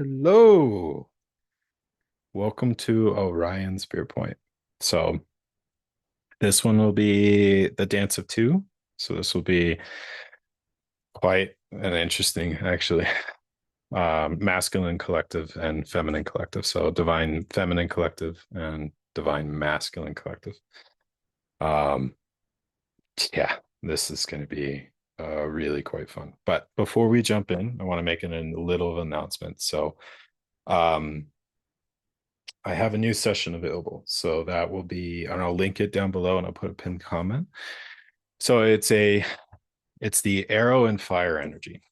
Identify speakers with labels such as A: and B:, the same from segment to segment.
A: Hello. Welcome to Orion's Beer Point. So this one will be the Dance of Two. So this will be quite an interesting, actually, masculine collective and feminine collective. So divine feminine collective and divine masculine collective. Um, yeah, this is going to be really quite fun. But before we jump in, I want to make a little of an announcement. So um, I have a new session available. So that will be, and I'll link it down below and I'll put a pinned comment. So it's the arrow and fire energy.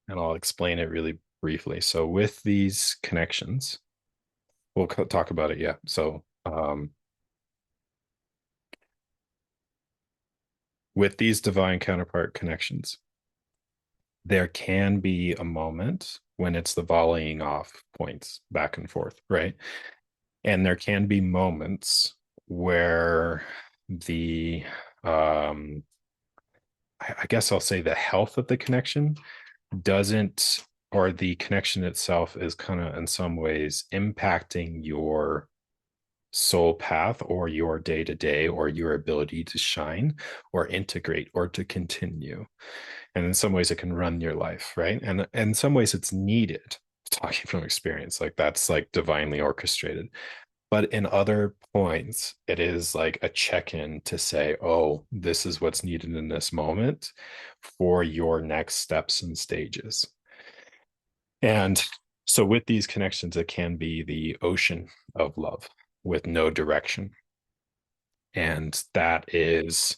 A: And I'll explain it really briefly. So with these connections, we'll talk about it. Yeah. So with these divine counterpart connections, there can be a moment when it's the volleying off points back and forth, right? And there can be moments where the um I guess I'll say the health of the connection doesn't, or the connection itself is kind of in some ways impacting your soul path or your day to day or your ability to shine or integrate or to continue. And in some ways, it can run your life, right? And in some ways, it's needed. Talking from experience, like that's like divinely orchestrated. But in other points, it is like a check in to say, oh, this is what's needed in this moment for your next steps and stages. And so, with these connections, it can be the ocean of love with no direction. And that is,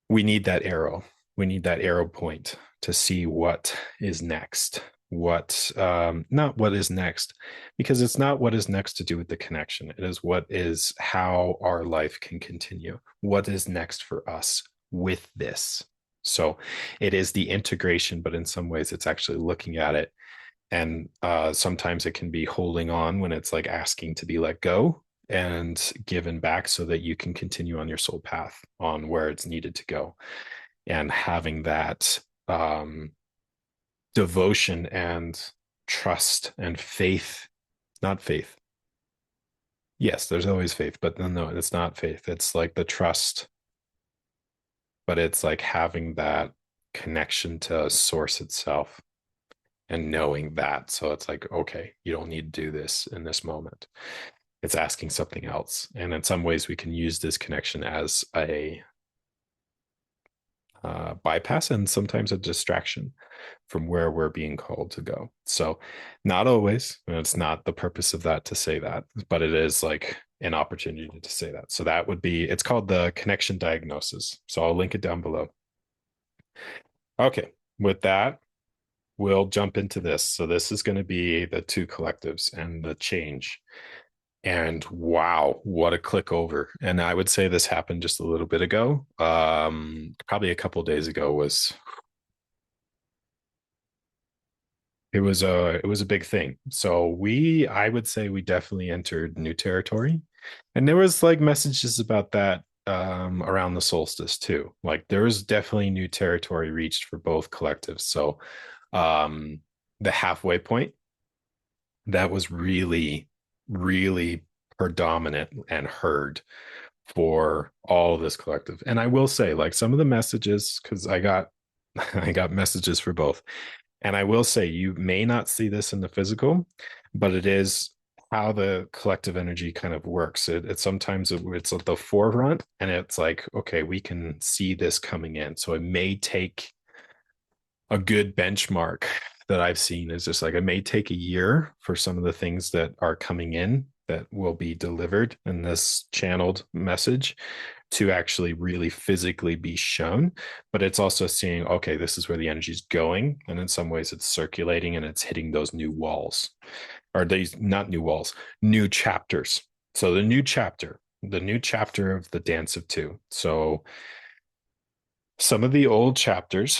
A: we need that arrow. We need that arrow point to see what is next. Not what is next, because it's not what is next to do with the connection. It is what is how our life can continue. What is next for us with this? So it is the integration, but in some ways, it's actually looking at it. And sometimes it can be holding on when it's like asking to be let go and given back so that you can continue on your soul path on where it's needed to go, and having that devotion and trust and faith. Not faith. Yes, there's always faith, but no, it's not faith. It's like the trust, but it's like having that connection to source itself and knowing that. So it's like, okay, you don't need to do this in this moment. It's asking something else. And in some ways, we can use this connection as a bypass and sometimes a distraction from where we're being called to go. So, not always, and it's not the purpose of that to say that, but it is like an opportunity to say that. So, that would be, it's called the connection diagnosis. So, I'll link it down below. Okay, with that, we'll jump into this. So, this is going to be the two collectives and the change. And wow, what a click over. And I would say this happened just a little bit ago. Probably a couple days ago was it was a big thing. So I would say we definitely entered new territory. And there was like messages about that around the solstice too. Like there was definitely new territory reached for both collectives. So um the halfway point, that was really, really predominant and heard for all of this collective. And I will say, like some of the messages, because I got I got messages for both. And I will say you may not see this in the physical, but it is how the collective energy kind of works. It sometimes it's at the forefront and it's like, okay, we can see this coming in. So it may take a good benchmark that I've seen is just like it may take a year for some of the things that are coming in that will be delivered in this channeled message to actually really physically be shown. But it's also seeing, okay, this is where the energy is going. And in some ways, it's circulating and it's hitting those new walls, or these not new walls, new chapters. So the new chapter of the Dance of Two. So some of the old chapters,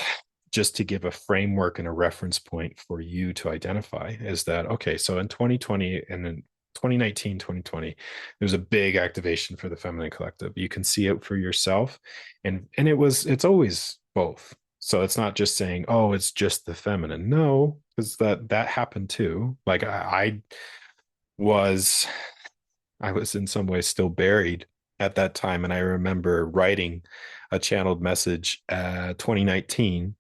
A: just to give a framework and a reference point for you to identify, is that okay, so in 2020 and in 2019, 2020, there's a big activation for the feminine collective. You can see it for yourself. And it's always both. So it's not just saying, oh, it's just the feminine. No, because that happened too. Like was I was in some ways still buried at that time. And I remember writing a channeled message 2019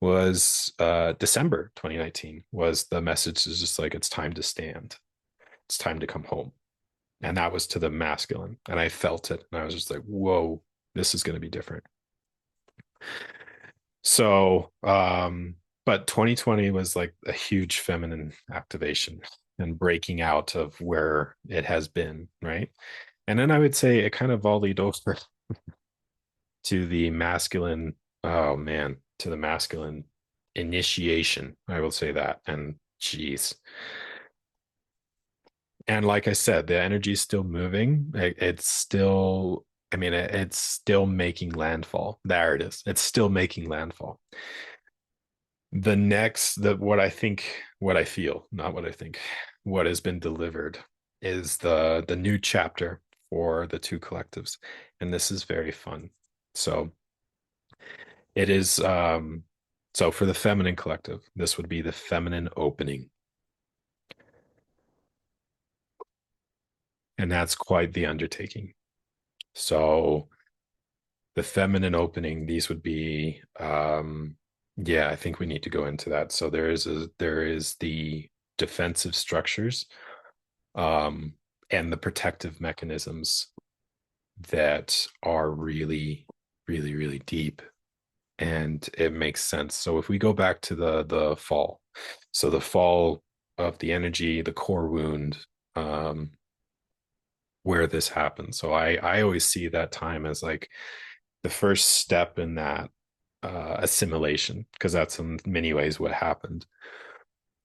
A: was December 2019 was the message is just like, it's time to stand. It's time to come home. And that was to the masculine. And I felt it. And I was just like, whoa, this is going to be different. So, but 2020 was like a huge feminine activation and breaking out of where it has been, right? And then I would say it kind of volleyed over to the masculine, oh man, to the masculine initiation. I will say that. And geez. And like I said, the energy is still moving. It's still, I mean, it's still making landfall. There it is. It's still making landfall. The next, the what I think, what I feel, not what I think, what has been delivered is the new chapter for the two collectives, and this is very fun. So it is so for the feminine collective, this would be the feminine opening, and that's quite the undertaking. So the feminine opening, these would be yeah, I think we need to go into that. So there is the defensive structures um and the protective mechanisms that are really really deep, and it makes sense. So if we go back to the fall, so the fall of the energy, the core wound, um where this happens. So I always see that time as like the first step in that assimilation, because that's in many ways what happened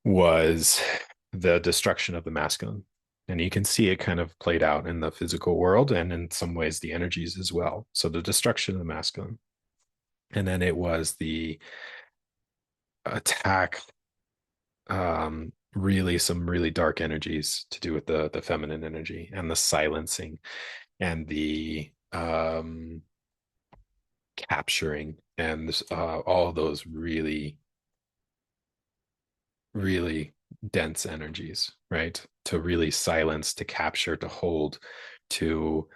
A: was the destruction of the masculine. And you can see it kind of played out in the physical world and in some ways the energies as well. So the destruction of the masculine. And then it was the attack, really some really dark energies to do with the feminine energy and the silencing and the capturing and all those really really dense energies, right? To really silence, to capture, to hold, to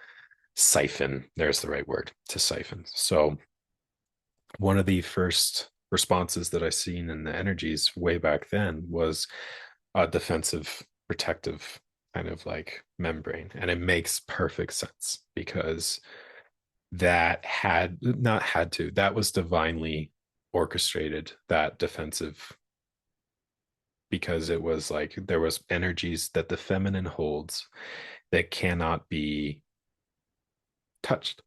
A: siphon. There's the right word, to siphon. So, one of the first responses that I seen in the energies way back then was a defensive, protective kind of like membrane. And it makes perfect sense because that had not had to, that was divinely orchestrated, that defensive, because it was like there was energies that the feminine holds that cannot be touched,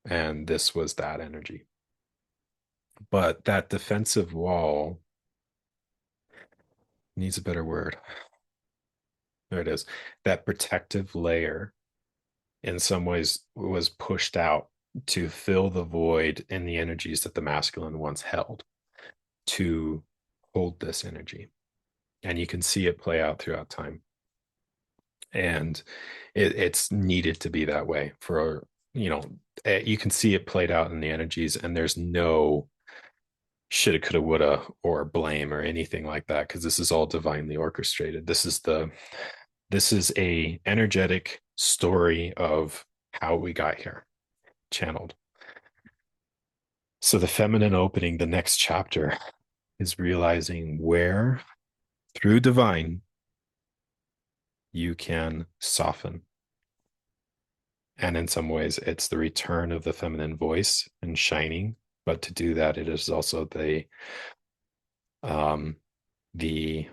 A: and this was that energy. But that defensive wall needs a better word. There it is. That protective layer in some ways was pushed out to fill the void in the energies that the masculine once held, to hold this energy. And you can see it play out throughout time, and it's needed to be that way for, you know, you can see it played out in the energies, and there's no shoulda coulda woulda or blame or anything like that, because this is all divinely orchestrated. This is a energetic story of how we got here, channeled. So the feminine opening, the next chapter, is realizing where through divine you can soften. And in some ways, it's the return of the feminine voice and shining. But to do that, it is also um, the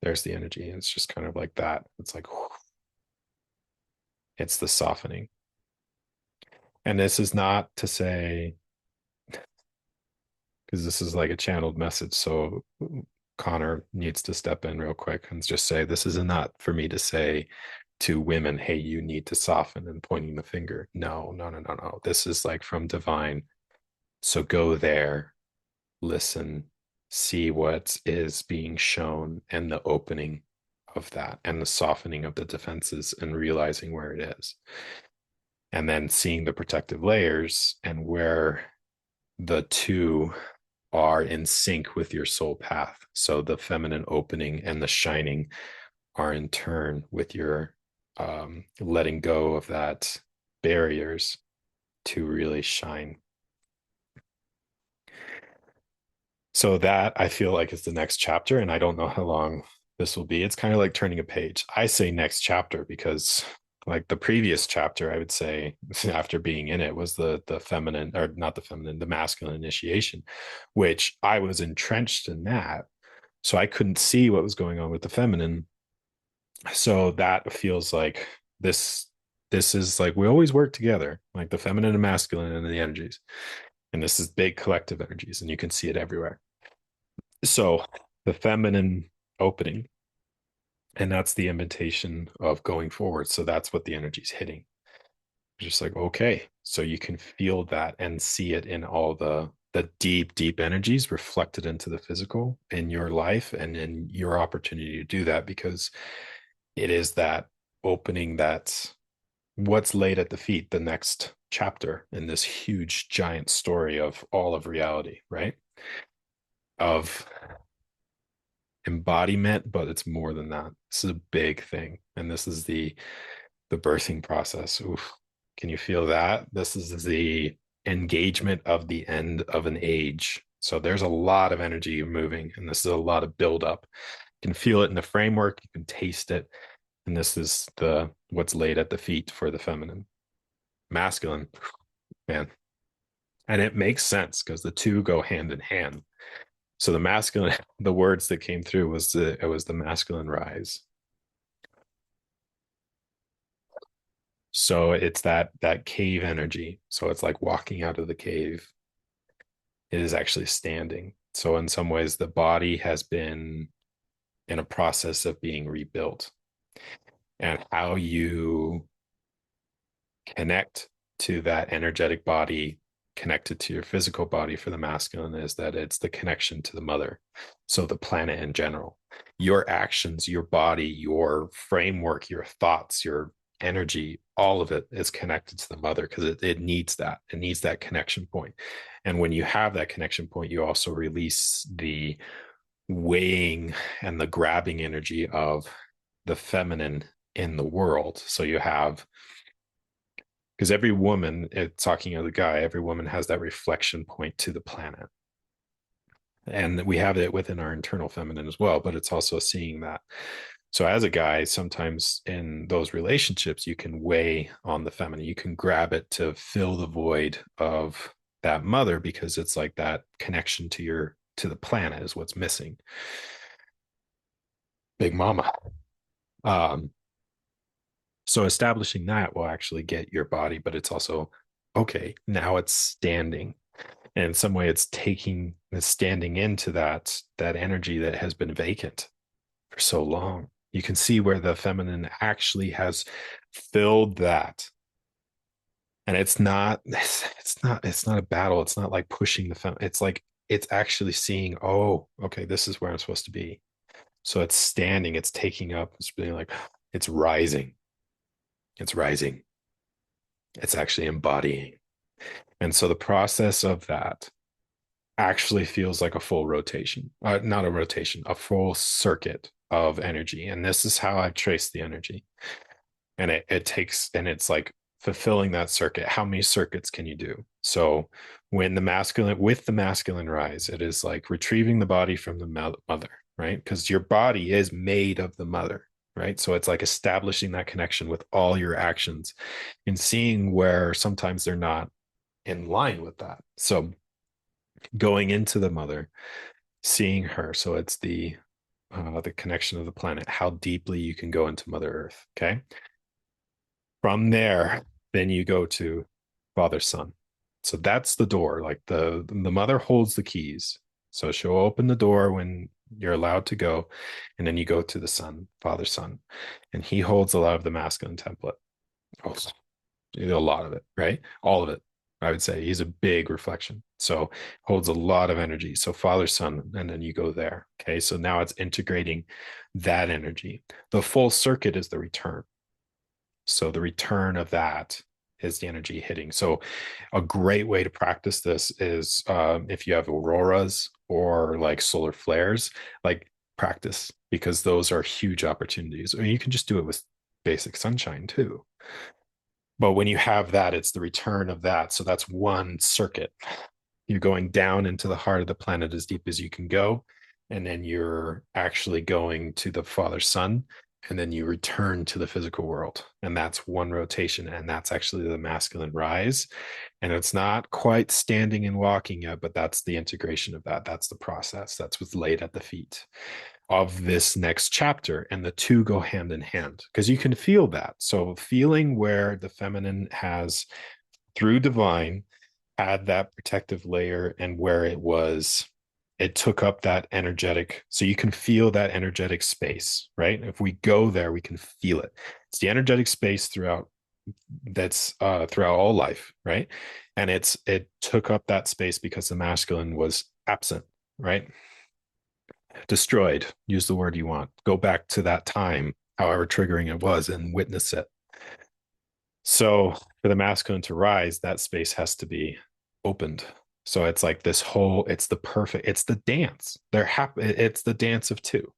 A: there's the energy. It's just kind of like that. It's like it's the softening. And this is not to say, because this is like a channeled message. So Connor needs to step in real quick and just say, this is not for me to say to women, hey, you need to soften and pointing the finger. No, no, no, no, no. This is like from divine. So go there, listen, see what is being shown, and the opening of that and the softening of the defenses and realizing where it is. and then seeing the protective layers and where the two are in sync with your soul path. So the feminine opening and the shining are in turn with your letting go of that barriers to really shine. So that I feel like is the next chapter, and I don't know how long this will be. It's kind of like turning a page. I say next chapter because like the previous chapter, I would say after being in it was the feminine, or not the feminine, the masculine initiation, which I was entrenched in that. So I couldn't see what was going on with the feminine. So that feels like this this is like we always work together, like the feminine and masculine and the energies. And this is big collective energies, and you can see it everywhere. So the feminine opening, and that's the invitation of going forward. So that's what the energy is hitting. Just like, okay, so you can feel that and see it in all the deep, deep energies reflected into the physical in your life and in your opportunity to do that, because it is that opening that's what's laid at the feet, the next chapter in this huge giant story of all of reality, right? Of embodiment, but it's more than that. This is a big thing. And this is the birthing process. Oof. Can you feel that? This is the engagement of the end of an age. So there's a lot of energy moving, and this is a lot of buildup. You can feel it in the framework, you can taste it. And this is the what's laid at the feet for the feminine. Masculine, man. And it makes sense because the two go hand in hand. So the masculine, the words that came through was it was the masculine rise. So it's that cave energy. So it's like walking out of the cave. It is actually standing. So in some ways, the body has been in a process of being rebuilt. And how you connect to that energetic body connected to your physical body for the masculine is that it's the connection to the mother. So the planet in general, your actions, your body, your framework, your thoughts, your energy, all of it is connected to the mother because it needs that. It needs that connection point. And when you have that connection point, you also release the weighing and the grabbing energy of the feminine in the world. So you have, because every woman, talking of the guy, every woman has that reflection point to the planet. And we have it within our internal feminine as well, but it's also seeing that. So as a guy, sometimes in those relationships, you can weigh on the feminine. You can grab it to fill the void of that mother because it's like that connection to the planet is what's missing. Big mama. Um, so establishing that will actually get your body, but it's also okay, now it's standing. And in some way it's standing into that energy that has been vacant for so long. You can see where the feminine actually has filled that. And it's not a battle. It's not like pushing the feminine. It's like it's actually seeing, oh, okay, this is where I'm supposed to be. So it's standing, it's taking up, it's being like, it's rising. It's rising. It's actually embodying. And so the process of that actually feels like a full rotation, not a rotation, a full circuit of energy. And this is how I've traced the energy. And it takes, and it's like fulfilling that circuit. How many circuits can you do? So when with the masculine rise, it is like retrieving the body from the mother, right? Because your body is made of the mother, right? So it's like establishing that connection with all your actions and seeing where sometimes they're not in line with that. So going into the mother, seeing her. So it's the connection of the planet, how deeply you can go into Mother Earth. Okay. From there, then you go to Father Son. So that's the door. Like the mother holds the keys. So she'll open the door when you're allowed to go. And then you go to the son, Father Son. And he holds a lot of the masculine template. Oh, a lot of it, right? All of it. I would say he's a big reflection. So holds a lot of energy. So Father, Son, and then you go there. Okay. So now it's integrating that energy. The full circuit is the return. So the return of that. is the energy hitting. So a great way to practice this is if you have auroras or like solar flares, like practice, because those are huge opportunities. Or you can just do it with basic sunshine too. But when you have that, it's the return of that. So that's one circuit. You're going down into the heart of the planet as deep as you can go. And then you're actually going to the father sun. And then you return to the physical world. And that's one rotation. And that's actually the masculine rise. And it's not quite standing and walking yet, but that's the integration of that. That's the process. That's what's laid at the feet of this next chapter. And the two go hand in hand because you can feel that. So, feeling where the feminine has, through divine, had that protective layer and where it took up that energetic. So you can feel that energetic space, right? If we go there, we can feel it. It's the energetic space throughout that's throughout all life, right? And it took up that space because the masculine was absent, right? Destroyed, use the word you want, go back to that time, however triggering it was, and witness it. So for the masculine to rise, that space has to be opened. So it's like this whole, it's the perfect, it's the dance. It's the dance of two.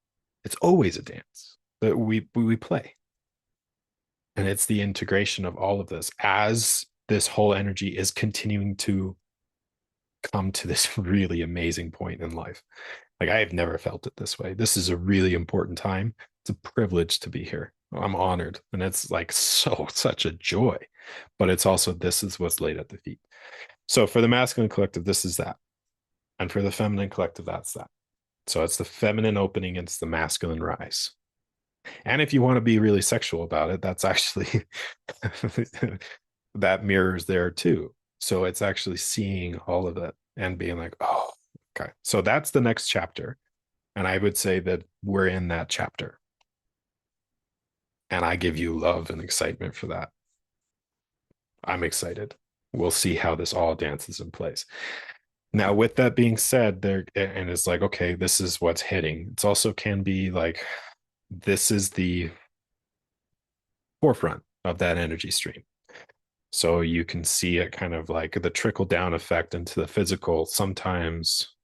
A: It's always a dance that we play. And it's the integration of all of this as this whole energy is continuing to come to this really amazing point in life. Like I have never felt it this way. This is a really important time. It's a privilege to be here. I'm honored. And it's like such a joy. But it's also, this is what's laid at the feet. So for the masculine collective, this is that. And for the feminine collective, that's that. So it's the feminine opening, it's the masculine rise. And if you want to be really sexual about it, that's actually that mirrors there too. So it's actually seeing all of it and being like, oh, okay. So that's the next chapter. And I would say that we're in that chapter. And I give you love and excitement for that. I'm excited. We'll see how this all dances in place. Now, with that being said, there and it's like, okay, this is what's hitting. It's also can be like, this is the forefront of that energy stream. So you can see it kind of like the trickle down effect into the physical. Sometimes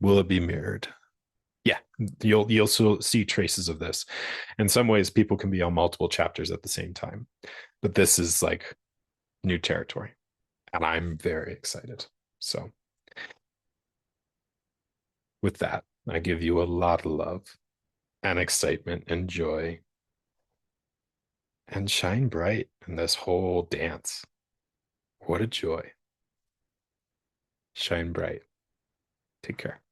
A: will it be mirrored? Yeah, you'll see traces of this. In some ways, people can be on multiple chapters at the same time, but this is like new territory, and I'm very excited. So, with that, I give you a lot of love and excitement and joy, and shine bright in this whole dance. What a joy! Shine bright. Take care.